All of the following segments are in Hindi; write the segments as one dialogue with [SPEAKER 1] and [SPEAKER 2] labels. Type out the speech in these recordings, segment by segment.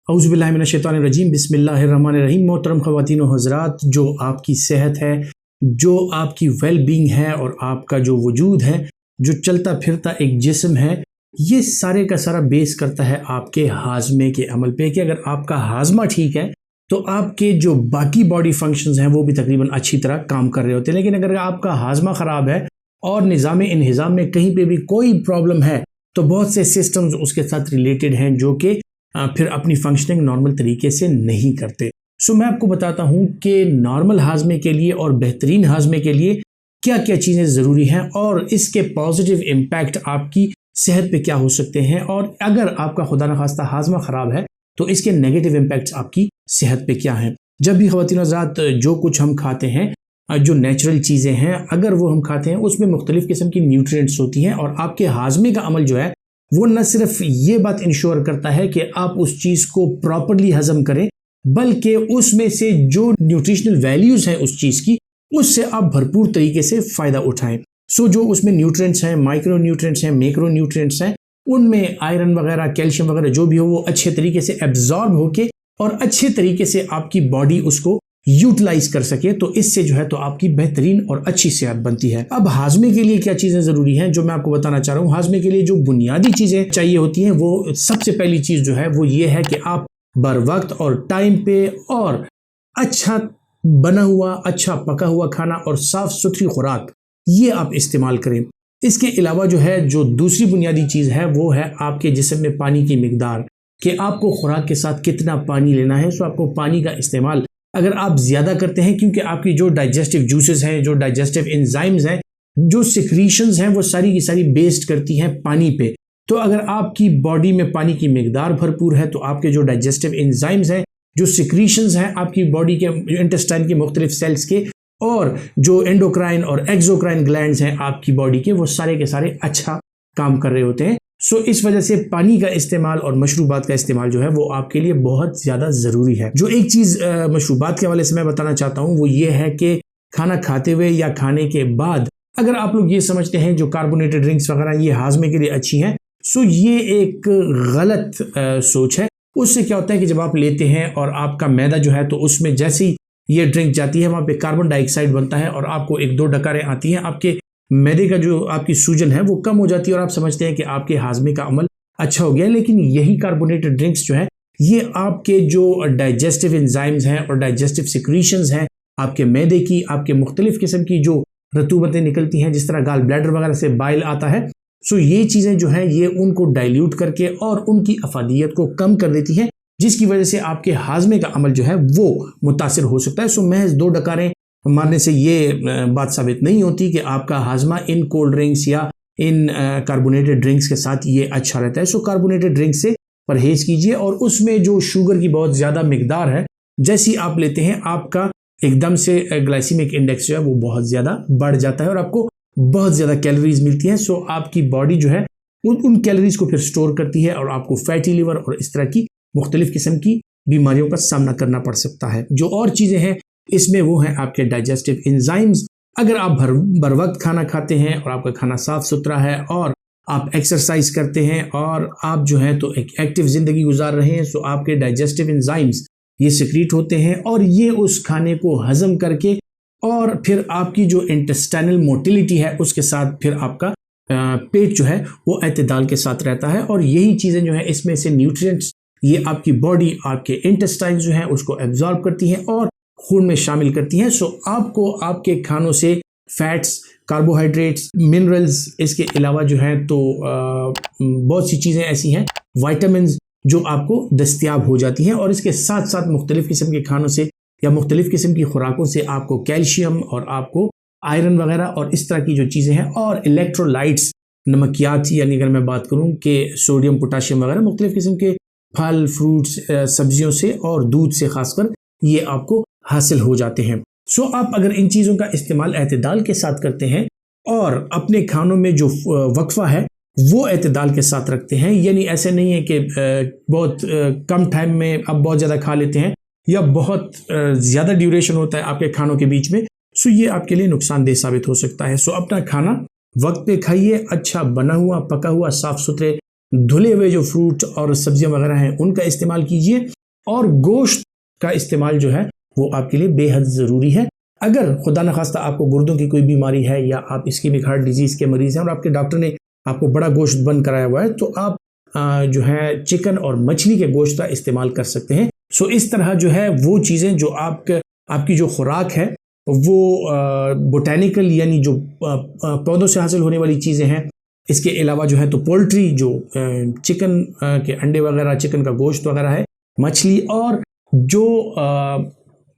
[SPEAKER 1] औज़ुबिल्लाहिमिनश्शैतानिर्रजीम बिस्मिल्लाहिर्रहमानिर्रहीम। मोहतरम ख़वातीन व हज़रात, जो आपकी सेहत है, जो आपकी वेल बींग है और आपका जो वजूद है, जो चलता फिरता एक जिस्म है, ये सारे का सारा बेस करता है आपके हाजमे के अमल पे कि अगर आपका हाजमा ठीक है तो आपके जो बाकी बॉडी फंक्शंस हैं वो भी तकरीबन अच्छी तरह काम कर रहे होते हैं। लेकिन अगर आपका हाजमा ख़राब है और निज़ाम इंहिज़ाम में कहीं पे भी कोई प्रॉब्लम है तो बहुत से सिस्टम्स उसके साथ रिलेटेड हैं जो कि फिर अपनी फंक्शनिंग नॉर्मल तरीके से नहीं करते। सो मैं आपको बताता हूँ कि नॉर्मल हाजमे के लिए और बेहतरीन हाजमे के लिए क्या क्या चीज़ें ज़रूरी हैं और इसके पॉजिटिव इम्पैक्ट आपकी सेहत पे क्या हो सकते हैं, और अगर आपका खुदा न खास्ता हाजमा ख़राब है तो इसके नेगेटिव इम्पैक्ट्स आपकी सेहत पे क्या हैं। जब भी ख़वातीन हज़रात जो कुछ हम खाते हैं, जो नेचुरल चीज़ें हैं, अगर वो हम खाते हैं उसमें मुख्तलिफ़ किस्म की न्यूट्रिएंट्स होती हैं और आपके हाजमे का अमल जो है वो न सिर्फ ये बात इंश्योर करता है कि आप उस चीज़ को प्रॉपरली हज़म करें, बल्कि उसमें से जो न्यूट्रिशनल वैल्यूज़ हैं उस चीज़ की, उससे आप भरपूर तरीके से फ़ायदा उठाएं। सो जो उसमें न्यूट्रिएंट्स हैं, माइक्रो न्यूट्रिएंट्स हैं, मैक्रो न्यूट्रिएंट्स हैं, उनमें आयरन वगैरह, कैल्शियम वगैरह जो भी हो वो अच्छे तरीके से एब्जॉर्ब होके और अच्छे तरीके से आपकी बॉडी उसको यूटिलाइज कर सके, तो इससे जो है तो आपकी बेहतरीन और अच्छी सेहत बनती है। अब हाजमे के लिए क्या चीज़ें ज़रूरी हैं जो मैं आपको बताना चाह रहा हूँ। हाजमे के लिए जो बुनियादी चीज़ें चाहिए होती हैं, वो सबसे पहली चीज़ जो है वो ये है कि आप बर वक्त और टाइम पे और अच्छा बना हुआ, अच्छा पका हुआ खाना और साफ़ सुथरी खुराक ये आप इस्तेमाल करें। इसके अलावा जो है जो दूसरी बुनियादी चीज़ है वो है आपके जिस्म में पानी की मिकदार, कि आपको खुराक के साथ कितना पानी लेना है। सो आपको पानी का इस्तेमाल अगर आप ज़्यादा करते हैं, क्योंकि आपकी जो डाइजेस्टिव जूसेस हैं, जो डाइजेस्टिव एंजाइम्स हैं, जो सिक्रीशंस हैं, वो सारी की सारी बेस्ड करती हैं पानी पे। तो अगर आपकी बॉडी में पानी की मिकदार भरपूर है तो आपके जो डाइजेस्टिव एंजाइम्स हैं, जो सिक्रीशंस हैं आपकी बॉडी के इंटेस्टाइन के मुख्तलिफ सेल्स के, और जो एंडोक्राइन और एक्सोक्राइन ग्लैंड्स हैं आपकी बॉडी के, वो सारे के सारे अच्छा काम कर रहे होते हैं। सो इस वजह से पानी का इस्तेमाल और मशरूबात का इस्तेमाल जो है वो आपके लिए बहुत ज़्यादा ज़रूरी है। जो एक चीज़ मशरूबात के हवाले से मैं बताना चाहता हूँ वो ये है कि खाना खाते हुए या खाने के बाद अगर आप लोग ये समझते हैं जो कार्बोनेटेड ड्रिंक्स वगैरह ये हाजमे के लिए अच्छी हैं, सो ये एक गलत सोच है। उससे क्या होता है कि जब आप लेते हैं और आपका मैदा जो है तो उसमें जैसे ही ये ड्रिंक जाती है वहाँ पे कार्बन डाइऑक्साइड बनता है और आपको एक दो डकारें आती हैं, आपके मैदे का जो आपकी सूजन है वो कम हो जाती है और आप समझते हैं कि आपके हाजमे का अमल अच्छा हो गया। लेकिन यही कार्बोनेटेड ड्रिंक्स जो है ये आपके जो डाइजेस्टिव एंजाइम्स हैं और डाइजेस्टिव सिक्रीशंस हैं आपके मैदे की, आपके मुख्तलिफ किस्म की जो रतूबतें निकलती हैं, जिस तरह गाल ब्लैडर वगैरह से बाइल आता है, सो ये चीज़ें जो हैं ये उनको डाइल्यूट करके और उनकी अफादियत को कम कर देती हैं, जिसकी वजह से आपके हाजमे का अमल जो है वो मुतासिर हो सकता है। सो महज दो डकारें मारने से ये बात साबित नहीं होती कि आपका हाजमा इन कोल्ड ड्रिंक्स या इन कार्बोनेटेड ड्रिंक्स के साथ ये अच्छा रहता है। सो कार्बोनेटेड ड्रिंक्स से परहेज़ कीजिए और उसमें जो शुगर की बहुत ज़्यादा मिकदार है जैसी आप लेते हैं, आपका एकदम से ग्लाइसीमिक इंडेक्स जो है वो बहुत ज़्यादा बढ़ जाता है और आपको बहुत ज़्यादा कैलोरीज मिलती हैं। सो आपकी बॉडी जो है उन कैलोरीज को फिर स्टोर करती है और आपको फैटी लिवर और इस तरह की मुख्तलिफ किस्म की बीमारियों का सामना करना पड़ सकता है। जो और चीज़ें हैं इसमें वो हैं आपके डाइजेस्टिव एंजाइम्स। अगर आप बर वक्त खाना खाते हैं और आपका खाना साफ़ सुथरा है और आप एक्सरसाइज करते हैं और आप जो है तो एक एक्टिव ज़िंदगी गुजार रहे हैं, सो आपके डाइजेस्टिव एंजाइम्स ये सिक्रीट होते हैं और ये उस खाने को हज़म करके और फिर आपकी जो इंटेस्टाइनल मोटिलिटी है उसके साथ फिर आपका पेट जो है वो एतदाल के साथ रहता है और यही चीज़ें जो है इसमें से न्यूट्रिएंट्स ये आपकी बॉडी आपके इंटेस्टाइन जो है उसको एब्जॉर्ब करती हैं और खून में शामिल करती हैं। सो आपको आपके खानों से फैट्स, कार्बोहाइड्रेट्स, मिनरल्स, इसके अलावा जो है तो बहुत सी चीज़ें ऐसी हैं, वाइटामिन्स जो आपको दस्तयाब हो जाती हैं और इसके साथ साथ मुख्तलिफ़ किस्म के खानों से या मुख्तलिफ़ किस्म की खुराकों से आपको कैल्शियम और आपको आयरन वगैरह और इस तरह की जो चीज़ें हैं और इलेक्ट्रोलाइट्स, नमकियात, यानी अगर मैं बात करूँ कि सोडियम, पोटाशियम वगैरह मुख्तलिफ़ किस्म के फल, फ्रूट्स, सब्जियों से और दूध से खासकर ये आपको हासिल हो जाते हैं। सो आप अगर इन चीज़ों का इस्तेमाल एतदाल के साथ करते हैं और अपने खानों में जो वक्फा है वो एतदाल के साथ रखते हैं, यानी ऐसे नहीं है कि बहुत कम टाइम में आप बहुत ज़्यादा खा लेते हैं या बहुत ज़्यादा ड्यूरेशन होता है आपके खानों के बीच में, सो ये आपके लिए नुकसानदेह साबित हो सकता है। सो अपना खाना वक्त पे खाइए, अच्छा बना हुआ, पका हुआ, साफ़ सुथरे धुले हुए जो फ्रूट और सब्जियां वगैरह हैं उनका इस्तेमाल कीजिए और गोश्त का इस्तेमाल जो है वो आपके लिए बेहद ज़रूरी है। अगर खुदा न खास्ता आपको गुर्दों की कोई बीमारी है या आप इस्कीमिक हार्ट डिजीज़ के मरीज़ हैं और आपके डॉक्टर ने आपको बड़ा गोश्त बंद कराया हुआ है, तो आप जो है चिकन और मछली के गोश्त का इस्तेमाल कर सकते हैं। सो इस तरह जो है वो चीज़ें जो आपकी जो खुराक है वो बोटैनिकल यानी जो पौधों से हासिल होने वाली चीज़ें हैं, इसके अलावा जो है तो पोल्ट्री जो चिकन के अंडे वगैरह, चिकन का गोश्त वगैरह है, मछली और जो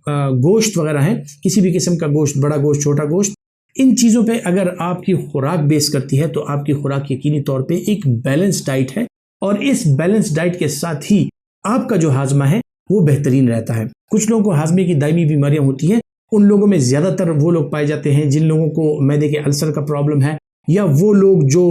[SPEAKER 1] गोश्त वगैरह है, किसी भी किस्म का गोश्त, बड़ा गोश्त, छोटा गोश्त, इन चीज़ों पे अगर आपकी खुराक बेस करती है तो आपकी खुराक यकीनी तौर पे एक बैलेंस डाइट है और इस बैलेंस डाइट के साथ ही आपका जो हाजमा है वो बेहतरीन रहता है। कुछ लोगों को हाजमे की दायमी बीमारियां होती हैं, उन लोगों में ज़्यादातर वो लोग पाए जाते हैं जिन लोगों को मैदे के अल्सर का प्रॉब्लम है या वो लोग जो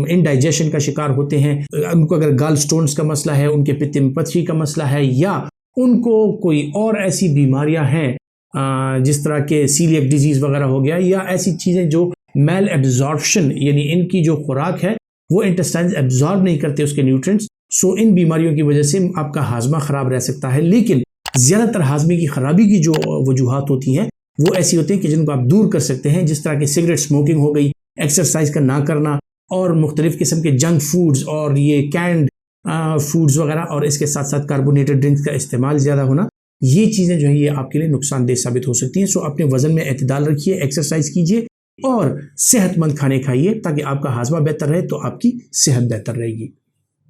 [SPEAKER 1] इनडाइजेशन का शिकार होते हैं, उनको अगर गाल स्टोन्स का मसला है, उनके पित्त में पथरी का मसला है या उनको कोई और ऐसी बीमारियां हैं जिस तरह के सीलिएक डिजीज़ वगैरह हो गया या ऐसी चीज़ें जो मेल एब्जॉर्प्शन यानी इनकी जो खुराक है वो इंटेस्टाइन्स एब्जॉर्ब नहीं करते उसके न्यूट्रिएंट्स। सो इन बीमारियों की वजह से आपका हाजमा ख़राब रह सकता है। लेकिन ज़्यादातर हाजमे की ख़राबी की जो वजूहात होती हैं वो ऐसी होती हैं कि जिनको आप दूर कर सकते हैं, जिस तरह की सिगरेट स्मोकिंग हो गई, एक्सरसाइज का ना करना और मुख्तलिफ़ किस्म के जंक फूड्स और ये कैंड फूड्स वगैरह और इसके साथ साथ कार्बोनेटेड ड्रिंक्स का इस्तेमाल ज़्यादा होना, ये चीज़ें जो है ये आपके लिए नुकसानदेह साबित हो सकती हैं। सो अपने वज़न में एतदाल रखिए, एक्सरसाइज कीजिए और सेहतमंद खाने खाइए ताकि आपका हाजमा बेहतर रहे तो आपकी सेहत बेहतर रहेगी।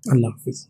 [SPEAKER 1] अल्लाह हाफिज़।